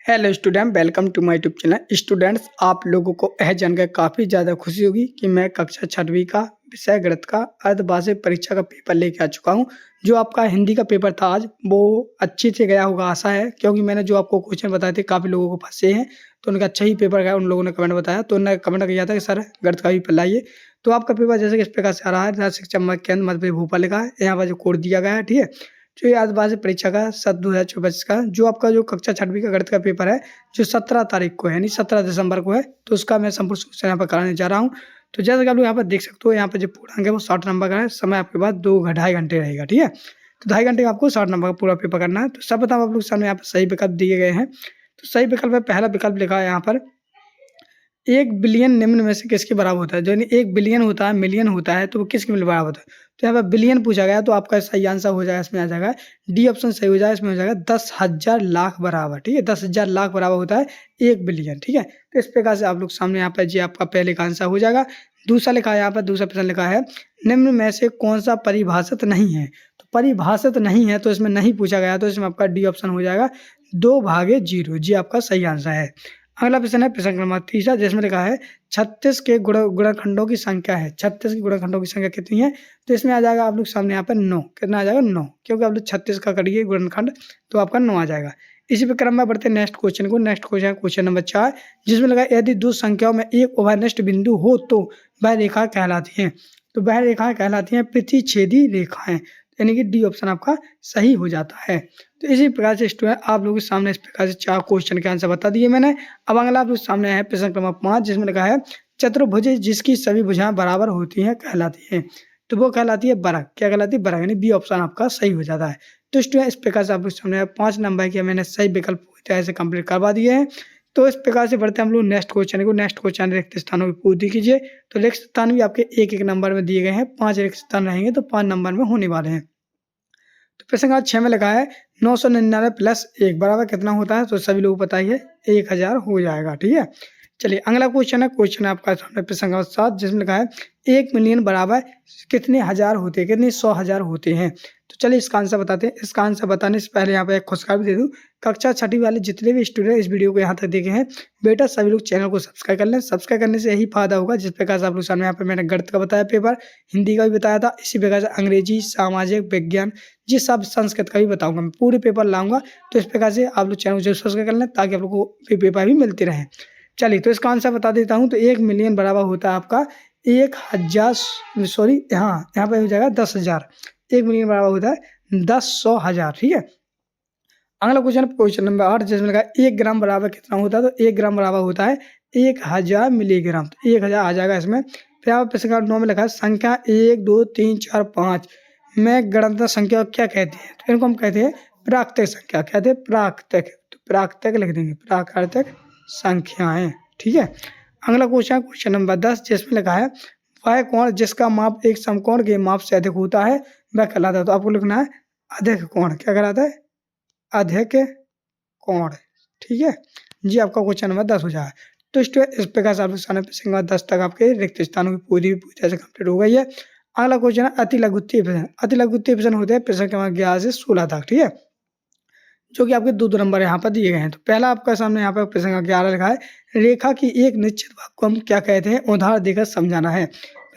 Hello student, welcome to my YouTube channel. Students, आप लोगों को यह जानकर काफ़ी ज़्यादा खुशी होगी कि मैं कक्षा 6वीं का विषय गणित का अर्धवार्षिक परीक्षा का पेपर लेके आ चुका हूं। जो आपका हिंदी का पेपर था आज, वो अच्छे से गया होगा आशा है, क्योंकि मैंने जो आपको क्वेश्चन बताए थे काफ़ी लोगों को फंसे हैं, तो उनका अच्छा ही पेपर गया। उन लोगों ने कमेंट बताया, तो उन्होंने कमेंट किया था कि सर गणित का पेपर लाइए। तो आपका पेपर जैसे कि इस प्रकार से आ रहा है। राज्य शिक्षा केंद्र मध्य प्रदेश भोपाल लिखा है, यहाँ पर जो कोड दिया गया है, ठीक है। जो ये अर्धवार्षिक परीक्षा का सत्र 2024 का जो आपका जो कक्षा 6वीं का गणित का पेपर है, जो 17 तारीख को है, यानी 17 दिसंबर को है, तो उसका मैं संपूर्ण सूचना यहाँ पर कराने जा रहा हूँ। तो जैसा कि आप लोग यहाँ पर देख सकते हो, यहाँ पर जो पूर्णांक है वो 60 नंबर का है। समय आपके पास 2-2.5 घंटे रहेगा, ठीक है। तो 2.5 घंटे में आपको 60 नंबर का पूरा पेपर करना है। तो सब बताओ आप लोग सामने यहाँ पर सही विकल्प दिए गए हैं। तो सही विकल्प में पहला विकल्प लिखा है यहाँ पर 1 बिलियन निम्न में से किसके बराबर होता है। जो 1 बिलियन होता है, मिलियन होता है, तो वो किसके बराबर होता है। तो यहाँ पर बिलियन पूछा गया, तो आपका सही आंसर हो जाएगा, इसमें आ जाएगा डी ऑप्शन सही हो जाएगा। इसमें हो जाएगा 10,000 लाख बराबर, ठीक है। 10,000 लाख बराबर होता है 1 बिलियन, ठीक है। तो इस प्रकार से आप लोग सामने यहाँ पर जी आपका पहले का आंसर हो जाएगा। दूसरा लिखा है यहाँ पर, दूसरा प्रश्न लिखा है निम्न में से कौन सा परिभाषित नहीं है। तो परिभाषित नहीं है, तो इसमें नहीं पूछा गया, तो इसमें आपका डी ऑप्शन हो जाएगा 2/0। जी आपका सही आंसर है। अगला प्रश्न है प्रश्न क्रमांक 3, जिसमें लिखा है 36 के गुणनखंडों की संख्या है। 36 के गुणनखंडों की संख्या कितनी है। तो इसमें आ जाएगा आप लोग सामने यहाँ पर 9। कितना आ जाएगा 9, क्योंकि आप लोग 36 का करिए गुणनखंड, तो आपका 9 आ जाएगा। इसी पे क्रम में बढ़ते नेक्स्ट क्वेश्चन को। नेक्स्ट क्वेश्चन क्वेश्चन नंबर 4, जिसमें लगा यदि दो संख्याओं में एक उभयनिष्ठ बिंदु हो तो वह रेखा कहलाती है। तो वह रेखाएं कहलाती हैं प्रतिच्छेदी रेखाएं, यानी कि डी ऑप्शन आपका सही हो जाता है। तो इसी प्रकार से स्टूडेंट आप लोगों के सामने इस प्रकार से 4 क्वेश्चन के आंसर बता दिए मैंने। अब अगला आप लोग सामने है प्रश्न क्रमांक 5, जिसमें लिखा है चतुर्भुज जिसकी सभी भुजाएं बराबर होती हैं कहलाती है। तो वो कहलाती है बरग। क्या कहलाती है? बरग, यानी बी ऑप्शन आपका सही हो जाता है। तो स्टूडेंट इस प्रकार से आप लोग सामने 5 नंबर के मैंने सही विकल्प पूरी तरह से कंप्लीट करवा दिए हैं। तो इस प्रकार से बढ़ते हम लोग नेक्स्ट क्वेश्चन को। नेक्स्ट क्वेश्चन रिक्त स्थानों की पूर्ति कीजिए। तो रिक्त स्थान भी आपके एक नंबर में दिए गए हैं। 5 रिक्त स्थान रहेंगे, तो 5 नंबर में होने वाले हैं। तो प्रश्न का 6 में लिखा है 999 प्लस 1 बराबर कितना होता है। तो सभी लोगों को पता ही है 1000 हो जाएगा, ठीक है। चलिए अगला क्वेश्चन है। क्वेश्चन है आपका सामने प्रश्न का 7, जिसमें लिखा है 1 मिलियन बराबर कितने हजार होते हैं, कितने 100,000 होते हैं। तो चलिए इसका आंसर बताते हैं। इसका आंसर बताने से पहले यहाँ पे एक खुशखबरी दे दूं। कक्षा 6वीं वाले जितने भी स्टूडेंट इस वीडियो को यहाँ तक देखे हैं, बेटा सभी लोग चैनल को सब्सक्राइब कर लें। सब्सक्राइब करने से यही फायदा होगा, जिस प्रकार से आप लोग सामने यहाँ पर मैंने गणित का बताया पेपर, हिंदी का भी बताया था, इसी प्रकार से अंग्रेजी, सामाजिक विज्ञान, जी सब संस्कृत का भी बताऊंगा। मैं पूरे पेपर लाऊंगा। तो इस प्रकार से आप लोग चैनल को सब्सक्राइब कर लें, ताकि आप लोग को पेपर भी मिलते रहे। चलिए तो इसका आंसर बता देता हूँ। तो 1 मिलियन बराबर होता है आपका 1000, सॉरी यहाँ पे हो जाएगा 10,000। 1 मिलियन बराबर होता है 10,100,000, ठीक है। अगला क्वेश्चन क्वेश्चन नंबर 8, जिसमें लगा 1 ग्राम बराबर कितना होता है। तो 1 ग्राम बराबर होता है 1000 मिलीग्राम। तो 1000 आ जाएगा इसमें। फिर आप प्रश्न नंबर 9 में लिखा है संख्या 1 2 3 4 5 में गणितीय संख्या क्या कहते हैं। तो इनको हम कहते हैं प्राकृतिक संख्या। कहते हैं प्राकृतिक। तो प्राकृतिक लिख देंगे, प्राकृतिक संख्याएं, ठीक है। अगला क्वेश्चन क्वेश्चन नंबर 10, जिसमें लिखा है वह कोण जिसका माप एक समकोण के माप से अधिक होता है वह कहलाता है। तो आपको लिखना है अधिक कोण। क्या कहलाता है? अधिक कोण, ठीक है जी। आपका क्वेश्चन नंबर 10 हो जाएगा। तो इस प्रकार से आप प्रश्न 10 तक आपके रिक्त स्थानों की पूरी तरह से कंप्लीट हो गई है। अगला क्वेश्चन है अति लघुत्तीय प्रश्न। अति लघुत्तीय प्रश्न होते हैं प्रश्न क्रमांक 11 से 16 तक, ठीक है, जो कि आपके 2 नंबर यहाँ पर दिए गए हैं। तो पहला आपका सामने यहाँ पर प्रश्न का 11 लिखा है रेखा की एक निश्चित भाग को हम क्या कहते हैं, उदाहरण देकर समझाना है।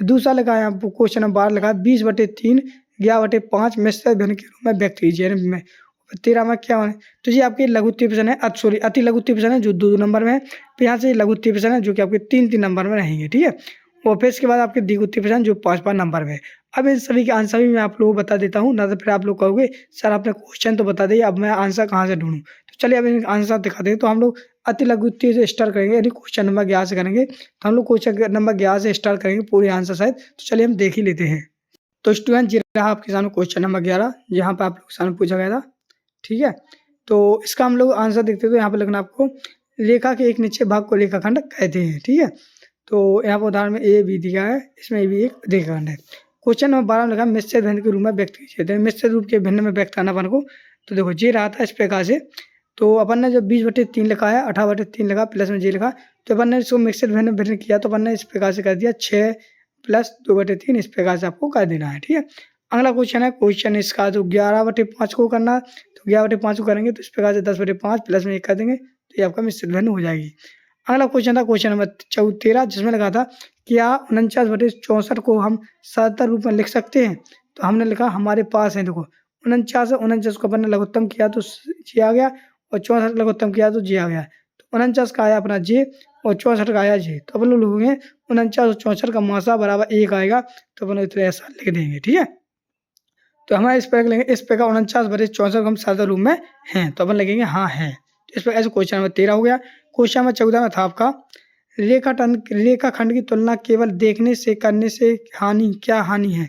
दूसरा लिखा है आपको क्वेश्चन नंबर 12 लिखा है 20/3 11/5 मिश्र भिन्न के रूप में व्यक्त कीजिए। 13 में क्या है। तो ये आपके लघुत्तीय प्रश्न है, सॉरी अति लघुत्तीय प्रश्न है, जो 2 नंबर में है। फिर यहाँ से लघुत्तीय प्रश्न है, जो कि आपके 3 नंबर में रहेंगे, ठीक है। और फिर इसके बाद आपके द्विगुत्तीय प्रश्न जो 5 नंबर में है। अब इन सभी के आंसर भी मैं आप लोगों को बता देता हूँ, ना तो फिर आप लोग कहोगे सर आपने क्वेश्चन तो बता दिया, अब मैं आंसर कहाँ से ढूंढूं। तो चलिए अब इन आंसर दिखा दें। तो हम लोग अति लघुत्तीय से स्टार्ट करेंगे, यानी क्वेश्चन नंबर 11 से करेंगे। तो हम लोग क्वेश्चन नंबर 11 से स्टार्ट करेंगे पूरे आंसर शायद। तो चलिए हम देख ही लेते हैं। तो स्टूडेंट जी रहा आपके सामने क्वेश्चन नंबर 11, जहाँ पर आप लोग सामने पूछा गया था, ठीक है। तो इसका हम लोग आंसर देखते हैं। तो यहाँ पर लिखना आपको रेखा के एक निश्चित भाग को रेखाखंड कहते हैं, ठीक है। तो यहाँ पर उदाहरण में ए बी दिया है, इसमें भी एक रेखाखंड है। क्वेश्चन नंबर 12 में लिखा मिश्रित भिन्न के रूप में व्यक्त कीजिए। तो मिश्रित रूप के भिन्न में व्यक्त करना अपन को। तो देखो ये रहा था इस प्रकार से। तो अपन ने जब 20/3 लिखा है, 18/3 लिखा, प्लस में जे लिखा, तो अपन ने इसको मिश्रित भिन्न भिन्न किया। तो अपन ने इस प्रकार से कर दिया 6 + 2/3, इस प्रकार से आपको कर देना है, ठीक है। अगला क्वेश्चन है क्वेश्चन इसका जो 11/5 को करना। तो 11/5 को करेंगे तो इस प्रकार से 10/5 प्लस में 1 कर देंगे, तो ये आपका मिश्रित भिन्न हो जाएगी। अगला क्वेश्चन था क्वेश्चन नंबर 13, जिसमें लगा था क्या 49/64 को हम सदतर रूप में लिख सकते हैं। तो हमने लिखा हमारे पास है, देखो 49 को अपन ने लघुत्तम किया तो जे आ गया, और 64 लघुत्तम किया तो जे आ गया। तो 49 का आया अपना जे और 64 का आया जे। तो अपन लोग लिखेंगे 49 और 64 का मासा बराबर 1 आएगा। तो अपन तो ऐसा लिख देंगे, ठीक है। तो हमारे इस पर लेंगे, इस पर का 49/64 हम सदतर रूप में हैं, तो अपन लिखेंगे हाँ है। तो इस पर ऐसे क्वेश्चन नंबर 13 हो गया। क्वेश्चन नंबर 14 में था आपका रेखाखंड की तुलना केवल देखने से करने से क्या हानि है।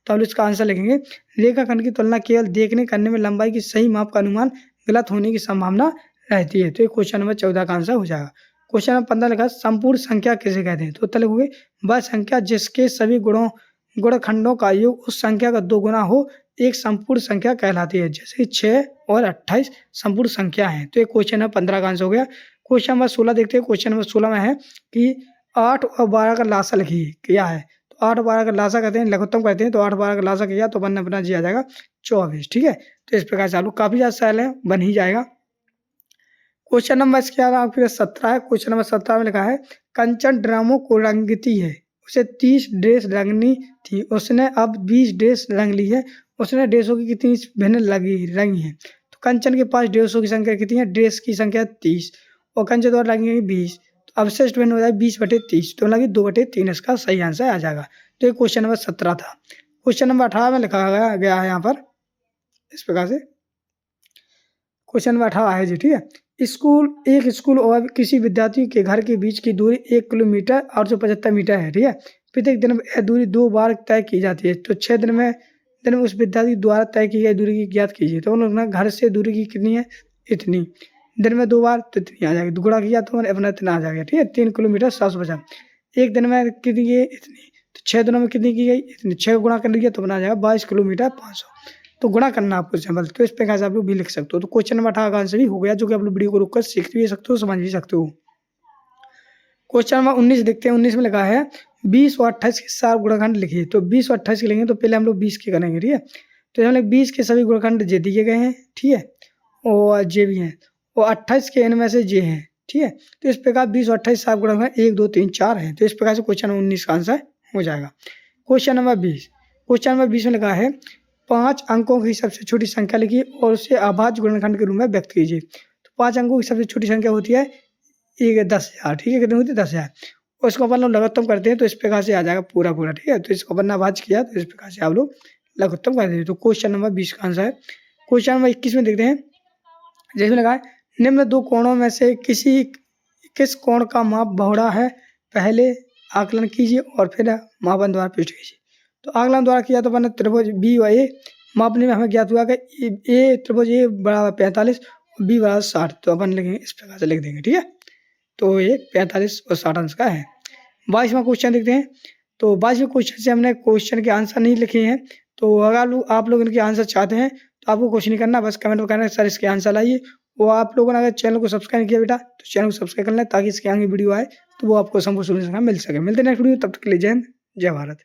तो हम इसका आंसर लिखेंगे रेखाखंड की तुलना केवल देखने करने में लंबाई की सही माप का अनुमान गलत होने की संभावना रहती है। तो ये क्वेश्चन नंबर 14 का आंसर हो जाएगा। क्वेश्चन नंबर 15 लिखा संपूर्ण संख्या किसे कहते हैं। तो उत्तर लिखोगे वह संख्या जिसके सभी गुणखंडों का योग उस संख्या का 2 गुना हो एक संपूर्ण संख्या कहलाती है। जैसे 6 और 28 संपूर्ण संख्या है। तो ये क्वेश्चन नंबर 15 का आंसर हो गया। क्वेश्चन नंबर 16 देखते हैं। क्वेश्चन नंबर 16 में है कि 8 और 12 का लासा लिखिए, क्या है। तो 8 और 12 का लासा कहते हैं, लघुत्तम कहते हैं। तो 8 और 12 का लासा किया तो अपन अपना जी आ जाएगा 24, ठीक है। तो इस प्रकार से आप लोग काफी ज्यादा सरल है, बन ही जाएगा। क्वेश्चन नंबर इसके बाद आपके 17 है। क्वेश्चन नंबर 17 में लिखा है कंचन ड्रामों को रंगती है, उसे 30 ड्रेस रंगनी थी, उसने अब 20 ड्रेस रंग ली है, उसने ड्रेसों की कितनी भिन्न रंगी है। तो कंचन के पास ड्रेसों की संख्या कितनी है, ड्रेस की संख्या 30 और कंचन द्वारा रंगी 20। तो अवशिष्ट भिन्न हो जाए 20/30, तो लगी 2/3 इसका सही आंसर आ जाएगा। तो ये क्वेश्चन नंबर 17 था। क्वेश्चन नंबर 18 में लिखा गया है यहाँ पर इस प्रकार से। क्वेश्चन नंबर 18 है जी, ठीक है। एक स्कूल और किसी विद्यार्थी के घर के बीच की दूरी 1 किलोमीटर 875 मीटर है, ठीक है। प्रत्येक दिन में यह दूरी 2 बार तय की जाती है। तो 6 दिन में उस विद्यार्थी द्वारा तय की गई दूरी की ज्ञात कीजिए। तो उन लोगों ने घर से दूरी की कितनी है, इतनी, दिन में 2 बार तो इतनी आ जाएगी, गुणा किया तो अपना इतना आ जाएगा, ठीक है। 3 किलोमीटर 750। एक दिन में कितनी है, इतनी। तो 6 दिनों में कितनी की गई, इतनी। 6 गुणा कर लीजिए तो बना जाएगा 22 किलोमीटर 500। तो गुणा करना आपको सिंपल। तो इस प्रकार से आप लोग भी लिख सकते हो। तो क्वेश्चन नंबर 18 का आंसर भी हो गया, जो कि आप लोग वीडियो को रोककर सीख भी सकते हो, समझ भी सकते हो। क्वेश्चन नंबर 19 देखते हैं। 19 में लिखा है 20 और 28 के 4 गुणखंड लिखिए। तो 20 और 28 के लेंगे तो पहले हम लोग 20 के करेंगे, ठीक है। तो हम लोग 20 के सभी गुणखंड जे दिए गए हैं, ठीक है, और जे भी हैं, और 28 के इनमें से जे हैं, ठीक है। तो इस प्रकार 20 और 28 4 गुणखंड 1 2 3 4 है। तो इस प्रकार से क्वेश्चन नंबर 19 का आंसर हो जाएगा। Question number 20। क्वेश्चन नंबर 20 में लिखा है 5 अंकों की सबसे छोटी संख्या लिखिए और उसे अभाज्य गुणनखंड के रूप में व्यक्त कीजिए। तो 5 अंकों की सबसे छोटी संख्या होती है 10,000, ठीक है। कितनी होती है, 10,000। और इसको अपन लोग लघुत्तम करते हैं तो इस प्रकार से आ जाएगा पूरा, ठीक है। तो इसको अपन ने अभाज्य किया तो इस प्रकार से आप लोग लघुत्तम कर देते। तो क्वेश्चन नंबर 20 का आंसर है। क्वेश्चन नंबर 21 में देखते हैं, जैसे लगा है निम्न 2 कोणों में से किस कोण का माप बहुड़ा है, पहले आकलन कीजिए और फिर मापन द्वारा पुष्ट कीजिए। तो आकलन द्वारा किया तो अपन त्रिभुज बी और ए मापने में हमें ज्ञात हुआ कि ए त्रिभुज ए बराबर 45 और बी बराबर 60। तो अपन लिखेंगे इस प्रकार से लिख देंगे, ठीक है। तो ये 45 और 60 अंश का है। 22वां क्वेश्चन देखते हैं। तो 22वें क्वेश्चन से हमने क्वेश्चन के आंसर नहीं लिखे हैं। तो अगर आप लोग इनके आंसर चाहते हैं तो आपको कुछ नहीं करना, बस कमेंट में कहना सर इसके आंसर लाइए। वो आप लोगों ने अगर चैनल को सब्सक्राइब किया बेटा तो चैनल को सब्सक्राइब कर लें, ताकि इसके आगे वीडियो आए तो वो आपको संपूर्ण मिल सके। मिलते हैं नेक्स्ट वीडियो, तब तक के लिए जय हिंद, जय भारत।